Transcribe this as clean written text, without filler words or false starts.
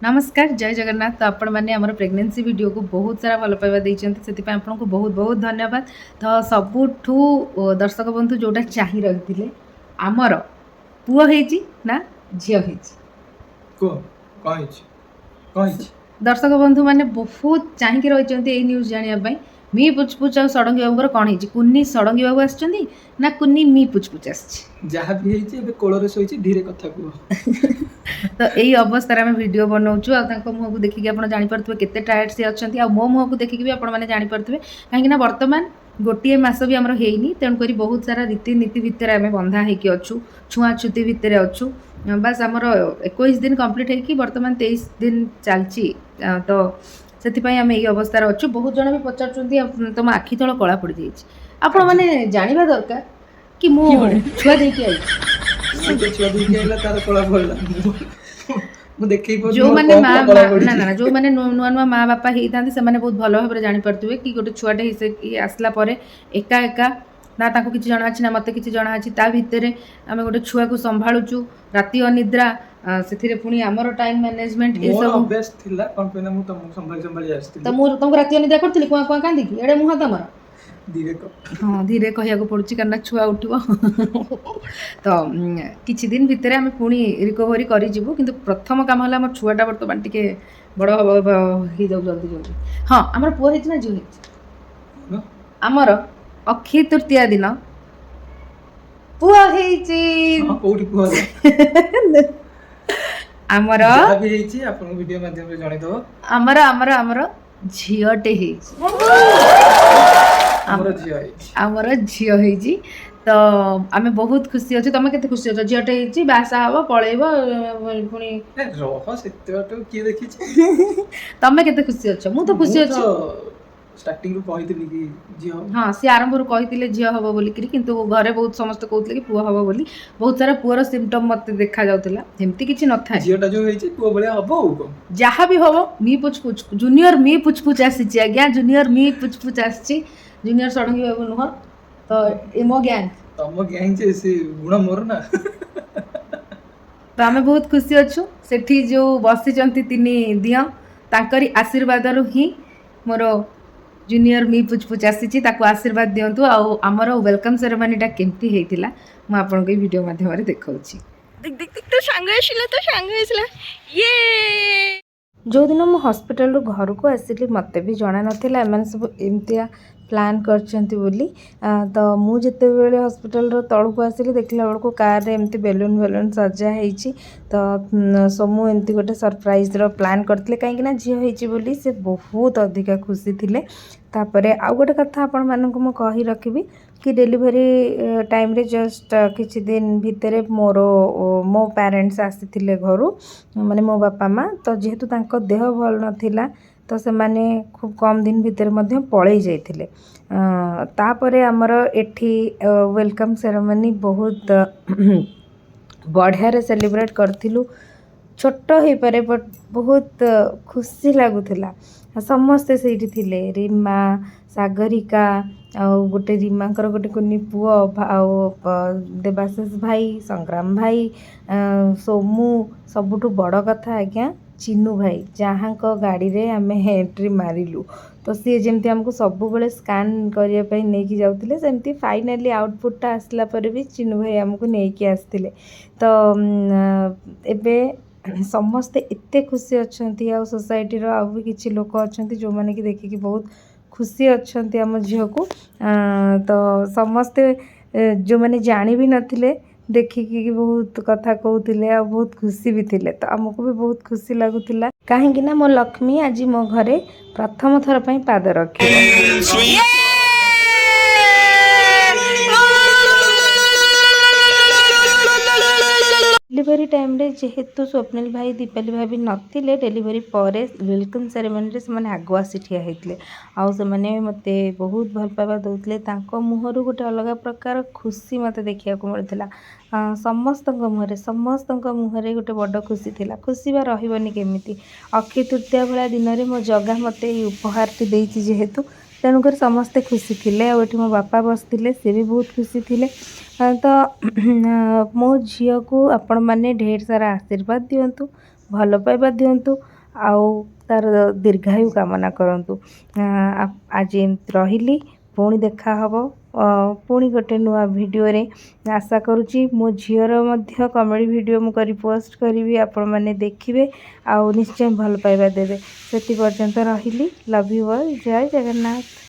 नमस्कार जय जगन्नाथ। तो आपण मैंने आम प्रेगनेंसी वीडियो को बहुत सारा भल पाइबा देते आपको बहुत बहुत धन्यवाद। तो सबुठू दर्शक बंधु जोटा चाही रही आमर पुओ होइची ना झियो होइची। दर्शक बंधु मैंने बहुत चाहिए रही न्यूज जानापी मी पुचपुच आ षडंगी बाबूर कौन है कुन्नी षडंगी बाबू आसछंती ना कुन्नी मी पुचपुच जहाँ भी है कोଳରେ ଶୋଇଛି धीरे कथा कुह। तो यही अवस्था आम भिड बनाऊँ मुह को देखिए आप जापे केते टायर्ड सी अच्छा आ मो मुह को देखिए भी आपने जापे कहीं बर्तमान गोटे मस भी आमर होनी तेणुक बहुत सारा रीतिनीति भितर आम बंधा होगी अच्छु छुआछुती भितर अच्छु बास आमर 21 दिन कंप्लीट होगी बर्तमान 23 दिन चलती तो से आम यही अवस्था अच्छु। बहुत जन भी पचार तुम आखि तल कला पड़ जाइए आपण मैंने जानवा दरकार कि मु छुआ देकी आई जो मैंने जो मैंने नुआ नुआ माँ बापा होता से बहुत भल भाव जापे कि गोटे छुआटे आसला एका एका ना ताको किसी जना अच्छी ना मत किसी जना अच्छी ता भितर आम गोटे छुआ को संभालुचु राति अनिद्रा से पुणी आमर टाइम मैनेजमेंट ये सब तो मुझे तुमको राति अनिद्रा करी कुआ कुआ कांदी एडे मुह तुम हाँ धीरे कह पड़ी कारण छुआ उठो तो किछि दिन भितर आम पुणी रिकवरी करूँ कि प्रथम कम है आम छुआटा बर्तमान टे बड़ हो जाऊ जल्दी जल्दी। हाँ आमर पुओ होती ना झील आमर अक्षय तृतीया दिन पुओ आमर आमर आमर आमर झीटे आमर झील होती तो आम बहुत खुशी अच्छे। तुम के खुशी अच्छे झीटे बासा हम पलैब पुणी तुम के खुशी अच्छ मु तो खुशी अच्छे स्टार्टिंग कहती कि झील हाँ सी आरंभ कहते झील हम बोल किंतु घरे बहुत समस्त कहते कि पुओ हम बोली बहुत सारा पुअर सिम्पटम मत देखा जाऊला एमती किसी न था झीलटा जो होइछि पुओ भलिया हबो जहाँ भी हम मी पुचपुच जूनियर मी पुचपुच आसी आज्ञा जूनियर मी पुचपुच आसी जूनियर षडंगी बाबू नुह तो ये मो गैंग तम गैंग जे से गुण मोर ना तो आम बहुत खुशी अच्छु सेठी जो बसी तीन दिय तांकरी आशीर्वाद ही मोर जूनियर मी पुचपुच आसी आशीर्वाद दिंतु आमर वेलकम सेरेमनीटा केमती होता मुझे आपको ये वीडियो माध्यम देखा तो सांग ये जो दिन मु हॉस्पिटल रू घर को आसिली मत भी जना नाला एम सब एमतिया प्लान करछंती तो मु जिते बेले हॉस्पिटल रो तळु को आसिली देखला बेलको कार रे एमती बेलून बेलून सजा हेची तो सोमु एमती गोटे सरप्राइज रो प्लान करथिले काहे कि ना झियो हेची बोली से बहुत अधिक खुशी थिले। तापरे आ गोटे कथा आपण मानक मु कहि रखिबी कि डिलीवरी टाइम रे जस्ट किछि दिन भितरे मो पेरेंट्स आसीथिले घरु माने मो बापा माँ तो जेहेतु तांको देह भल नथिला तो से माने खूब कम दिन भितर मध्य पळै जाइथिले। तापरे हमर एठी वेलकम सेरेमनी बहुत बढ़िया रे सेलिब्रेट करथिलु छोट हो पारे बट बहुत खुशी लगुला समस्ते से रीमा सागरिका आ गोटे रीमांकर गोटे कुनी पुओ देवाशीष भाई संग्राम भाई सोमू सबुठु बड़ कथा आज्ञा चिन्नू भाई जहाँ गाड़ी रे आम एंट्री मारिलु तो सी जमती आमको सब बेले स्कान करने नहीं जाते सेमती फाइनाली आउटपुटा आसला पर भी चिन्नू भाई आमको नहीं आसते तो एबे समस्ते एते खुशी अच्छी आ सोसाइटी रो भी किसी लोक अच्छा जो मैंने कि देखिकी बहुत खुशी अच्छा आम झील को तो समस्ते जो मैंने जानी भी नथिले देखिकी बहुत कथा कहते आ बहुत खुशी भी थिले तो आमको भी बहुत खुशी लगुला कहीं ना मो लक्ष्मी आज मो घरे प्रथम थर पर पाद रखे। डिलीवरी टाइम रे जेहेतु स्वप्निल भाई दीपाली भाभी नथिले डिलीवरी पर वेलकम सेरेमनी से आगुआ ठिया होते आउ से मते बहुत भल पाइबा दौले मुहर गोटे अलग प्रकार खुशी मत देखा मिलता समस्त मुहर गोटे बड़ खुशी थिला खुशी बा रही केमिति अक्षय तृतीया भाया दिन में मो जगह मत उपहार देती जेहेतु तेणुक समस्ते खुशी थे आठ मो बापा बसते सी भी बहुत खुशी थे तो मो झील को आपण मैंने ढेर सारा आशीर्वाद दिंतु ଭଲ ପାଇବା ଦିଅନ୍ତୁ ଆଉ ତାର ଦୀର୍ଘାୟୁ କାମନା କରନ୍ତୁ। ଆଜି ଏମିତି ରହିଲି, ପୁଣି ଦେଖା ହେବ ପୁଣି ଗୋଟେ ନୂଆ ଭିଡ଼ିଓରେ। ଆଶା କରୁଛି ମୋ ଝିଅର ମଧ୍ୟ କମେଡ଼ି ଭିଡ଼ିଓ ମୁଁ କରି ପୋଷ୍ଟ କରିବି, ଆପଣମାନେ ଦେଖିବେ ଆଉ ନିଶ୍ଚୟ ଭଲ ପାଇବା ଦେବେ। ସେଥି ପର୍ଯ୍ୟନ୍ତ ରହିଲି। Love you all. ଜୟ ଜଗନ୍ନାଥ।